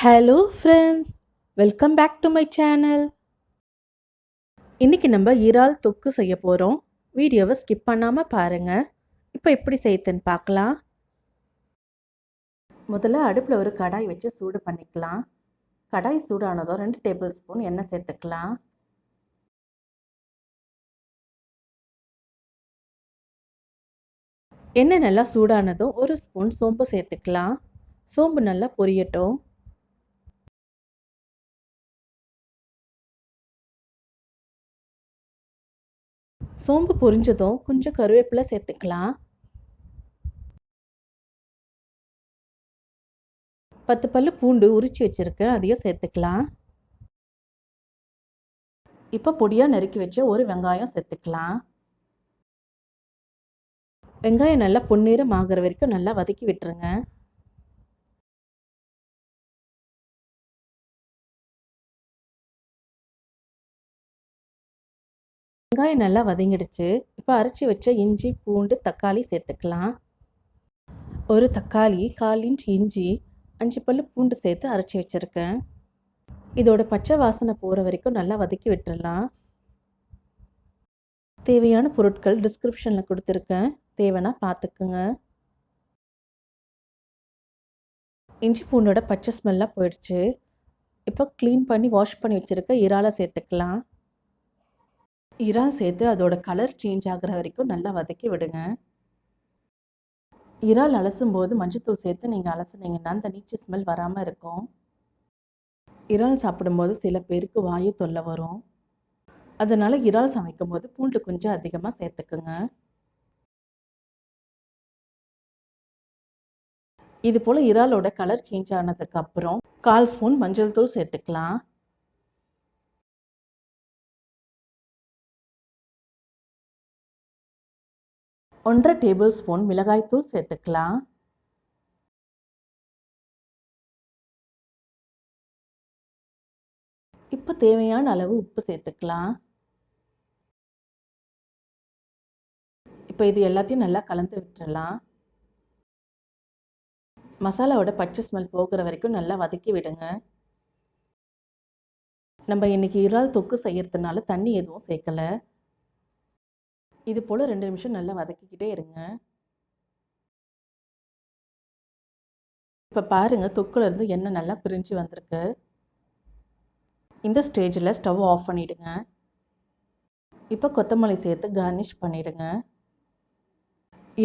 Hello friends, welcome back to my channel. இன்றைக்கி நம்ம இறால் தொக்கு செய்ய போகிறோம். வீடியோவை ஸ்கிப் பண்ணாமல் பாருங்கள். இப்போ எப்படி செய்யுதுன்னு பார்க்கலாம். முதல்ல அடுப்பில் ஒரு கடாய் வச்சு சூடு பண்ணிக்கலாம். கடாய் சூடானதும் 2 டேபிள் ஸ்பூன் எண்ணெய் சேர்த்துக்கலாம். எண்ணெய் நல்லா சூடானதும் 1 ஸ்பூன் சோம்பு சேர்த்துக்கலாம். சோம்பு நல்லா பொரியட்டும். சோம்பு பொரிஞ்சதும் கொஞ்சம் கருவேப்பிலை சேர்த்துக்கலாம். 10 பல்லு பூண்டு உரித்து வச்சுருக்கேன், அதையும் சேர்த்துக்கலாம். இப்போ பொடியாக நறுக்கி வச்ச ஒரு வெங்காயம் சேர்த்துக்கலாம். வெங்காயம் நல்லா பொன்னிறம் ஆகிற வரைக்கும் நல்லா வதக்கி விட்டுருங்க. வெங்காயம் நல்லா வதங்கிடுச்சு. இப்போ அரைச்சி வச்ச இஞ்சி, பூண்டு, தக்காளி சேர்த்துக்கலாம். ஒரு தக்காளி, 1/4 இன்ச் இஞ்சி, 5 பல்லு பூண்டு சேர்த்து அரைச்சி வச்சுருக்கேன். இதோட பச்சை வாசனை போகிற வரைக்கும் நல்லா வதக்கி விட்டுடலாம். தேவையான பொருட்கள் டிஸ்கிரிப்ஷனில் கொடுத்துருக்கேன், தேவைன்னா பார்த்துக்குங்க. இஞ்சி பூண்டோட பச்சை ஸ்மெல்லாம் போயிடுச்சு. இப்போ க்ளீன் பண்ணி வாஷ் பண்ணி வச்சுருக்க இறாலை சேர்த்துக்கலாம். இறால் சேர்த்து அதோட கலர் சேஞ்ச் ஆகிற வரைக்கும் நல்லா வதக்கி விடுங்க. இறால் அலசும் போது மஞ்சத்தூள் சேர்த்து நீங்கள் அலசுனீங்கன்னா அந்த நீச்சு ஸ்மெல் வராமல் இருக்கும். இறால் சாப்பிடும்போது சில பேருக்கு வாயு தொல்லை வரும். அதனால் இறால் சமைக்கும் போது பூண்டு கொஞ்சம் அதிகமாக சேர்த்துக்குங்க. இது போல் இறாலோட கலர் சேஞ்ச் ஆனதுக்கு அப்புறம் 1/4 ஸ்பூன் மஞ்சள் தூள் சேர்த்துக்கலாம். 1/2 டேபிள் ஸ்பூன் மிளகாய்த்தூள் சேர்த்துக்கலாம். இப்போ தேவையான அளவு உப்பு சேர்த்துக்கலாம். இப்போ இது எல்லாத்தையும் நல்லா கலந்து விட்டுறலாம். மசாலாவோட பச்சை ஸ்மெல் போகிற வரைக்கும் நல்லா வதக்கி விடுங்க. நம்ம இன்றைக்கி இறால் தொக்கு செய்யறதுனால தண்ணி எதுவும் சேர்க்கலை. இது போல் 2 நிமிஷம் நல்லா வதக்கிக்கிட்டே இருங்க. இப்போ பாருங்கள், தொக்குலேருந்து எண்ணெய் நல்லா பிரிஞ்சு வந்திருக்கு. இந்த ஸ்டேஜில் ஸ்டவ் ஆஃப் பண்ணிவிடுங்க. இப்போ கொத்தமல்லி சேர்த்து கார்னிஷ் பண்ணிவிடுங்க.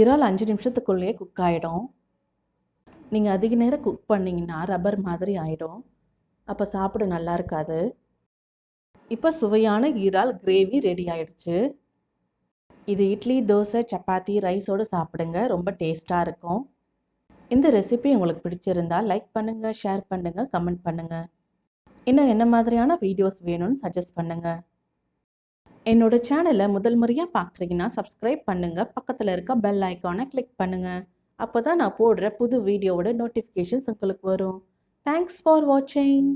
இறால் 5 நிமிஷத்துக்குள்ளேயே குக் ஆகிடும். நீங்கள் அதிக நேரம் குக் பண்ணிங்கன்னா ரப்பர் மாதிரி ஆகிடும். அப்போ சாப்பிட நல்லா இருக்காது. இப்போ சுவையான இறால் கிரேவி ரெடி ஆயிடுச்சு. இது இட்லி, தோசை, சப்பாத்தி, ரைஸோடு சாப்பிடுங்க, ரொம்ப டேஸ்ட்டாக இருக்கும். இந்த ரெசிபி உங்களுக்கு பிடிச்சிருந்தா லைக் பண்ணுங்கள், ஷேர் பண்ணுங்கள், கமெண்ட் பண்ணுங்கள். இன்னும் என்ன மாதிரியான வீடியோஸ் வேணும்னு சஜஸ்ட் பண்ணுங்கள். என்னோட சேனலை முதல் முறையாக பார்க்குறீங்கன்னா சப்ஸ்கிரைப் பண்ணுங்கள், பக்கத்தில் இருக்க பெல் ஐக்கானை கிளிக் பண்ணுங்கள். அப்போ தான் நான் போடுற புது வீடியோவோட நோட்டிஃபிகேஷன்ஸ் உங்களுக்கு வரும். தேங்க்ஸ் ஃபார் வாட்சிங்.